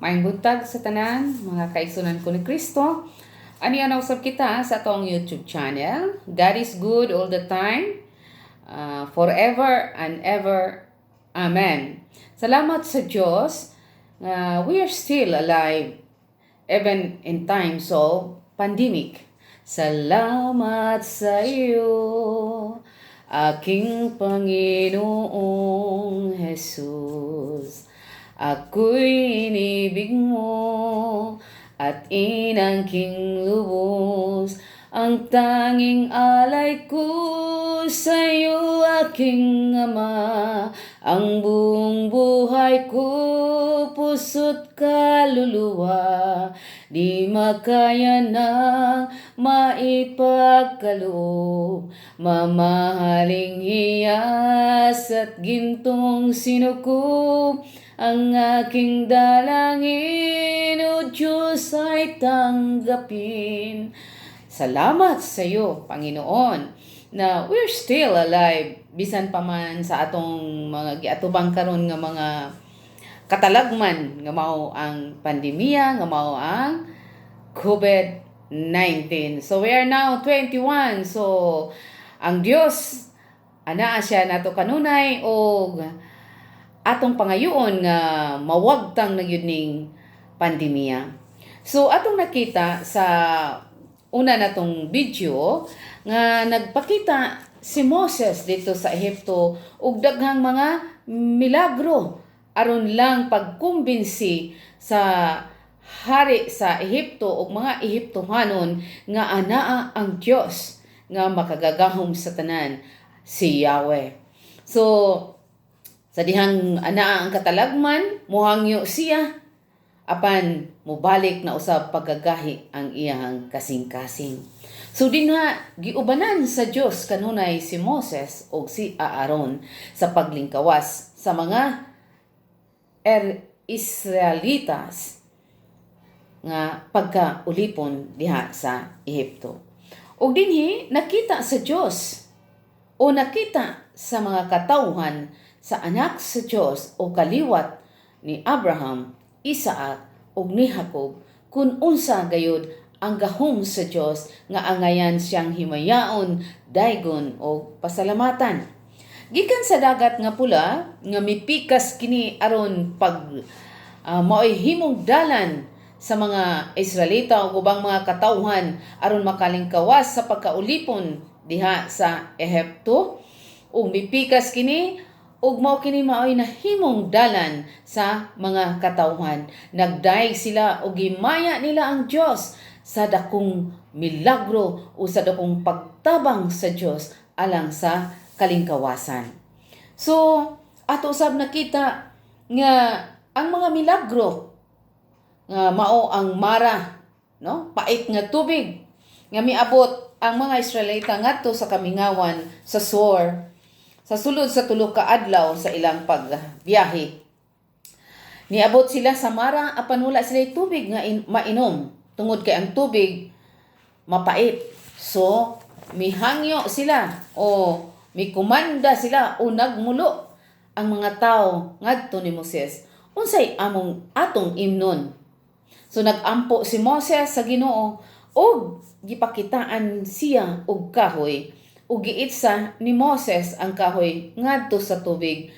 Maayong buntag sa tanan, mga kaigsunan ko ni Kristo. Ani ana usab kita sa atong YouTube channel. God is good all the time, forever and ever. Amen. Salamat sa Diyos. We are still alive even in times of pandemic. Salamat sa iyo, aking Panginoong Jesus. Ako'y inibig mo at inangking lubos. Ang tanging alay ko sa iyo, aking Ama. Ang buong buhay ko, puso't kaluluwa, di makaya nang maipagkaloob. Mamahaling hiyas at gintong sinukob, ang aking dalangin, O Diyos, ay tanggapin. Salamat sa iyo, Panginoon, na we're still alive bisan pa man sa atong mga giatubang karon nga mga katalagman nga mao ang pandemya, nga mao ang COVID-19. So we are now 21. So ang Dios anaa siya nato kanunay og atong pangayoon nga mawagtang na gyud ning pandemya. So atong nakita sa una natong video nga nagpakita si Moses dito sa Ehipto og daghang mga milagro aron lang pagkumbinsi sa hari sa Ehipto ug mga Ehiptohanon nga anaa ang Dios nga makagagahom sa tanan, si Yahweh. So sa dihang anaa ang katalagman, muhangyo siya apan mubalik na usab pagagahi ang iyang kasing-kasing. So dinha giubanan sa Dios kanunay si Moses o si Aaron sa paglingkawas sa mga Israelitas nga pagkaulipon diha sa Ehipto. Og dinhi nakita sa Dios o nakita sa mga katawhan sa anak sa Dios o kaliwat ni Abraham, Isaac ug ni Jacob kun unsa gayud ang gahom sa Dios nga angayan siyang himayaon, daygon o pasalamatan. Gikan sa dagat nga pula nga mipikas kini aron pag maoy himong dalan sa mga Israelita ug ubang mga katawhan aron makalingkawas sa pagkaulipon diha sa Ehipto. Ug mipikas kini ug mao kini maoy nahimong dalan sa mga katawhan. Nagdaig sila ug gimaya nila ang Dios sa dakong milagro o sa dakong pagtabang sa Dios alang sa kalingkawasan. So ato usab nakita nga ang mga milagro nga mao ang mara, no? Pait nga tubig nga miabot ang mga Israelita ngadto sa kamingawan sa Shur sa sulod sa tulo ka adlaw sa ilang pagbiyahe. Niabot sila sa mara apan wala sila tubig nga mainom tungod kay ang tubig mapait. So mihangyo sila o mikumanda sila o nagmulo ang mga tao ngadto ni Moses. Unsay atong imnon? So nagampo si Moses sa Ginoo og gipakitaan siya og kahoy ug giitsa ni Moses ang kahoy ngadto sa tubig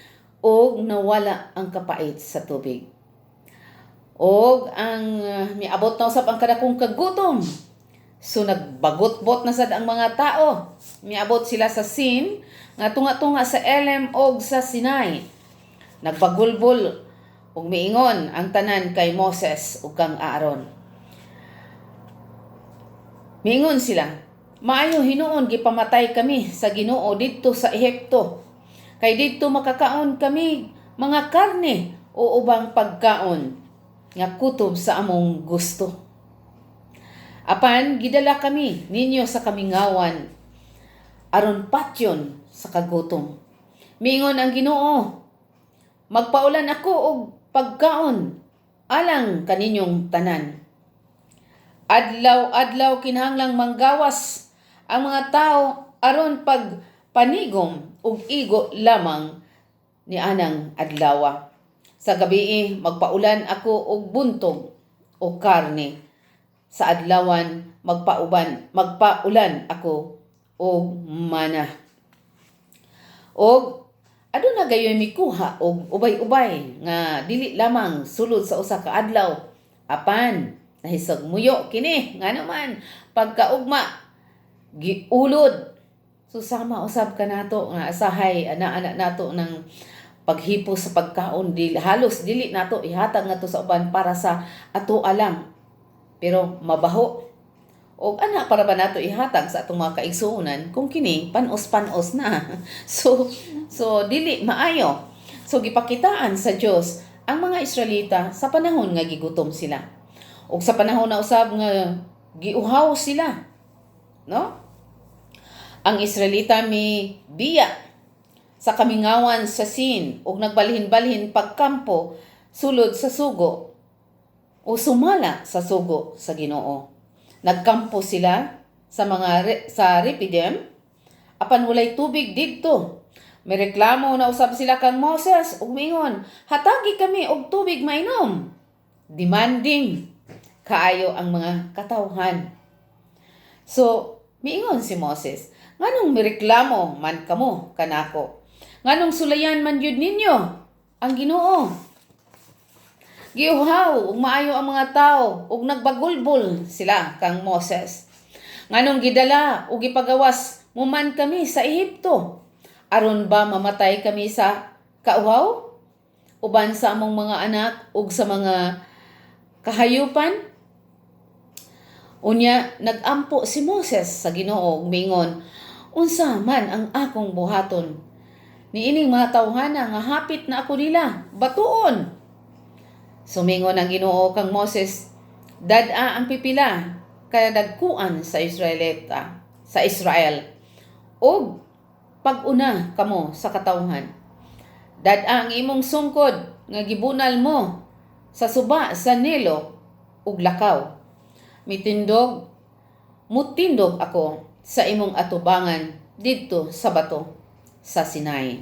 ug nawala ang kapait sa tubig. Og ang miabot na usab ang kadakong kagutom. So nagbagot-bot na sad ang mga tao. Miabot sila sa Sin nga tunga-tunga sa Elim og sa Sinai. Nagbagulbol ug miingon ang tanan kay Moses ug kang Aaron. Miingon sila, maayo hinuon gipamatay kami sa Ginoo didto sa Ehipto. Kay didto makakaon kami mga karne o ubang pagkaon nga kutob sa among gusto. Apan gidala kami ninyo sa kamingawan aron patyon sa kagutom. Miingon ang Ginoo, magpaulan ako og pagkaon alang kaninyong tanan. Adlaw-adlaw kinahanglang manggawas ang mga tao aron pagpanigom ug igo lamang ni anang adlawa. Sa gabi magpaulan ako og buntog o karne. Sa adlawan magpaulan ako og mana. Og aduna gayoy mikuha og ubay-ubay nga dili lamang sulod sa usa ka adlaw, apan nahisag muyo kini nga naman pagkaugma giulod. So sama usab ka nato nga asahay ana nato ng paghipo sa pagkaon, halos dili nato ihatag nato sa uban para sa ato alang, pero mabaho. O ana para ba nato ihatag sa atong mga kaigsuonan kung kini panos-panos na. So dili maayo. So gipakitaan sa Dios ang mga Israelita sa panahon nga gigutom sila. O sa panahon na usab nga giuhaw sila, no? Ang Israelita mi biya sa kamingawan sa Sin ug nagbalhin-balhin pagkampo sulod sa sugo o sumala sa sugo sa Ginoo. Nagkampo sila sa Refidim apan walay tubig didto. May reklamo na usab sila kang Moses ug mingon, hatagi kami og tubig mainom. Demanding kaayo ang mga katawhan. So miingon si Moses, nganong mireklamo man kamo kanako? Nganong sulayan man yun ninyo ang Ginoo? Giuhaw ug maayo ang mga tao ug nagbagulbol sila kang Moses. Nganong gidala ug gipagawas mo man kami sa Ehipto? Aron ba mamatay kami sa kauhaw? Uban sa among mga anak ug sa mga kahayupan? Unya nagampo si Moses sa Ginoo ug mingon, unsa man ang akong buhaton? Niining mga tawhana nga hapit na ako nila, batuon. Sumingon ang Ginoo kang Moses, dad-a ang pipila kaya dagkuan sa Israel. Og pag-una kamo sa katawhan. Dad-a ang imong sungkod nga gibunal mo sa suba sa Nilo ug lakaw. Mutindog ako sa imong atubangan didto sa bato sa Sinai.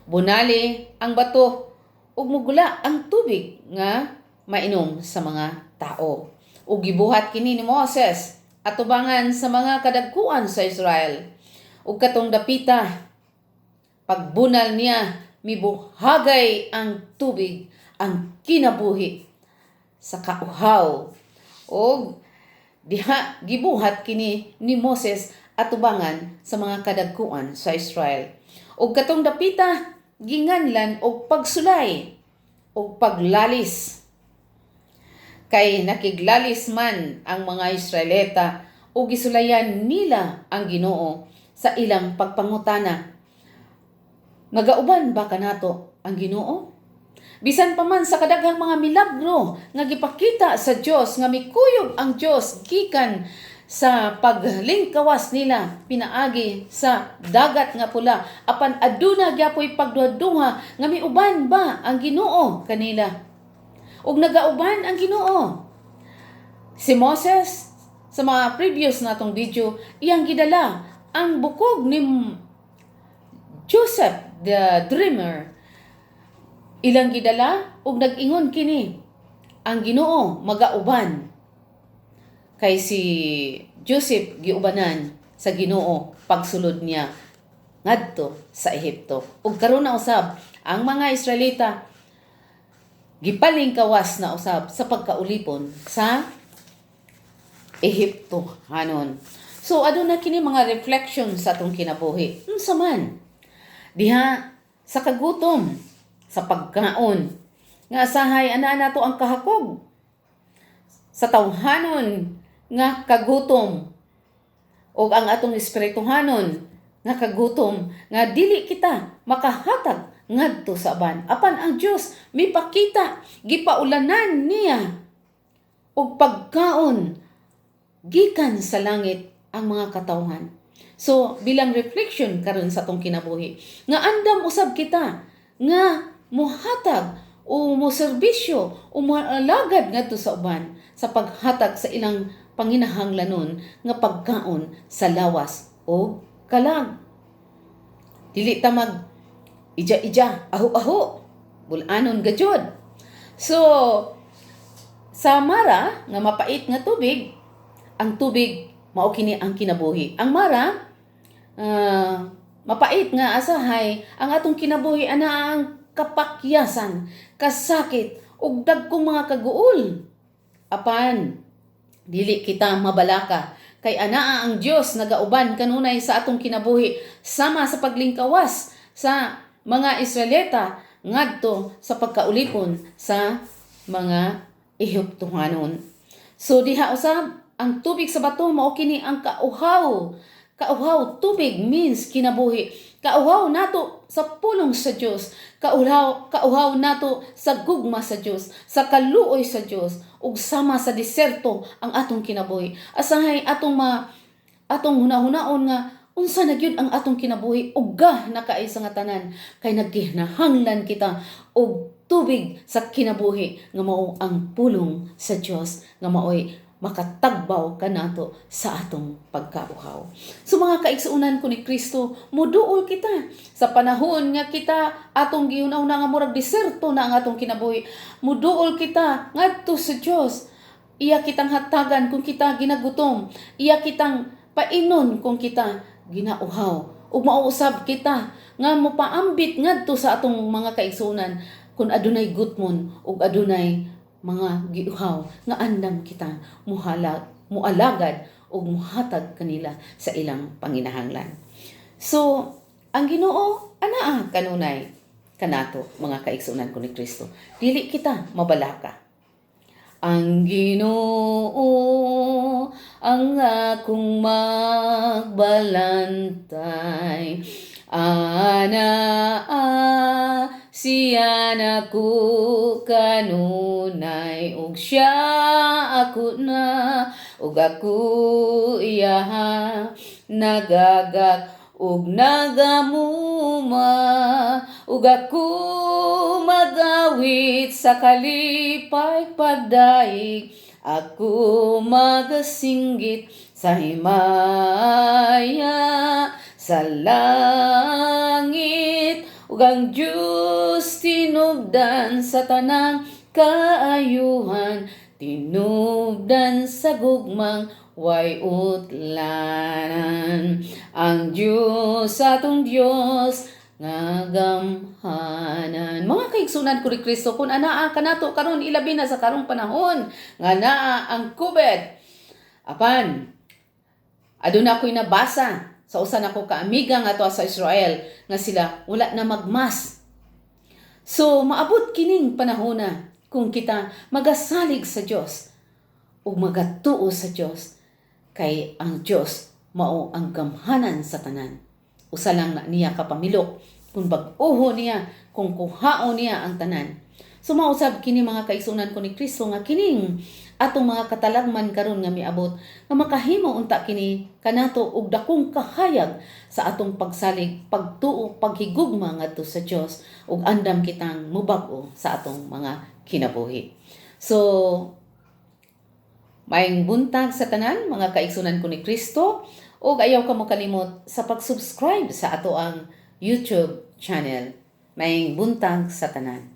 Bunali ang bato ug mugula ang tubig nga mainom sa mga tao. Ug gibuhat kini ni Moses atubangan sa mga kadagkuan sa Israel. Ug katong dapita pagbunal niya mibuhagay ang tubig ang kinabuhi sa kauhaw. Og diha gibuhat kini ni Moses atubangan sa mga kadagkuan sa Israel. Og katong dapita ginganlan og pagsulay og paglalis. Kay nakiglalis man ang mga Israelita ug gisulayan nila ang Ginoo sa ilang pagpangutana. Nagauban ba kanato ang Ginoo? Bisan pa man sa kadaghang mga milagro nga gipakita sa Dios nga mikuyog ang Dios gikan sa paglingkawas nila pinaagi sa dagat nga pula, apan aduna gyapoy pagduha-duha nga miuban ba ang Ginoo kanila? Ug nagauban ang Ginoo. Si Moses sa mga previous natong video, iyang gidala ang bukog ni Joseph the Dreamer. Ilang gidala ug nag-ingon kini ang Ginoo magauban. Kay si Joseph giubanan sa Ginoo pagsulod niya ngadto sa Ehipto. Ug karon na usab ang mga Israelita gipalingkawas na usab sa pagkaulipon sa Ehipto hanon. So aduna kini mga reflection sa atong kinabuhi. Unsa man diha sa kagutom, sa pagkaon nga asahay ana nato ang kahakog sa tawhanon nga kagutom ug ang atong espirituhanon nga kagutom nga dili kita makahatag ngadto sa aban. Apan ang Dios mipakita gipaulanan niya og pagkaon gikan sa langit ang mga katawhan. So bilang reflection karon sa atong kinabuhi nga andam usab kita nga muhatag o moserbisyo o moalagad ngadto sa uban sa paghatag sa ilang panginahanglanon nga pagkaon sa lawas o kalag. Dili ta mag ija-ija, aho-aho. bulanon gajud. So sa mara nga mapait nga tubig, ang tubig mao kini ang kinabuhi. Ang mara mapait nga asahay, ang atong kinabuhi ana ang kapakyasan, kasakit ug dagkong mga kaguol. Apan dili kita mabalaka kay anaa ang Dios nagauban kanunay sa atong kinabuhi sama sa paglingkawas sa mga Israelita ngadto sa pagkaulipon sa mga Ehiptohanon. So diha usab ang tubig sa bato mao kini ang kauhaw. Kauhaw, tubig means kinabuhi. Kauhaw nato sa pulong sa Dios. Kauhaw nato sa gugma sa Dios, sa kaluoy sa Dios, ug sama sa deserto ang atong kinabuhi. Asahay atong hunahunahon nga unsa na gyud ang atong kinabuhi ugga na kaay sa nga tanan kay nagkinahanglan kita og tubig sa kinabuhi nga mao ang pulong sa Dios nga maoy makatagbaw kanato sa atong pagkauhaw. So mga kaigsuunan ko ni Kristo, muduol kita sa panahon nga kita atong gihunaw na nga murag deserto na ang atong kinabuhi. Muduol kita ngadto sa Dios. Iya kitang hatagan kung kita ginagutom. Iya kitang painon kung kita ginauhaw. Ug mauusab kita nga mopaambit ngadto sa atong mga kaigsuunan kung adunay gutmon ug adunay mga giuhaw nga andam kita mualagad ug muhatag kanila sa ilang panginahanglan. So ang Ginoo anaa kanunay kanato mga kaigsuunan ko ni Kristo. Dili kita mabalaka. Ang Ginoo ang akong magbantay, anaa siya naku kanunay, ug siya ako na, ug ako iyaha nagagak ug nagamuma, ug ako magawit sa kalipay pagdaig, ako magasinggit sa himaya sa langit, ug ang Diyos tinubdan sa tanang kaayuhan, tinubdan sa gugmang way utlanan. Ang Diyos atong Diyos nga gamhanan. Mga kaigsunan ko ni Kristo, kung anaa kanato karon ilabi na sa karong panahon nga naa ang COVID. Apan aduna ko'y nabasa sa usa nako ka amiga nga to sa Israel nga sila wala na magmas. So maabot kining panahon na kung kita magasalig sa Dios ug magatuo sa Dios, kay ang Dios mao ang gamhanan sa tanan. Usa lang na niya kapamilok kung bag-oho niya, kung kuhaon niya ang tanan. So mausab kini mga kaigsunan ko ni Kristo nga kining atong mga katalagman karon nga miabot nga makahimo unta kini kanato og dakong kahayag sa atong pagsalig, pagtuo, paghigugma ngadto sa Dios ug andam kitang mubag-o sa atong mga kinabuhi. So maayong buntag sa tanan mga kaigsunan ko ni Kristo, ug ayaw ka mo kalimot sa pag-subscribe sa ato ang YouTube channel. Maayong buntag sa tanan.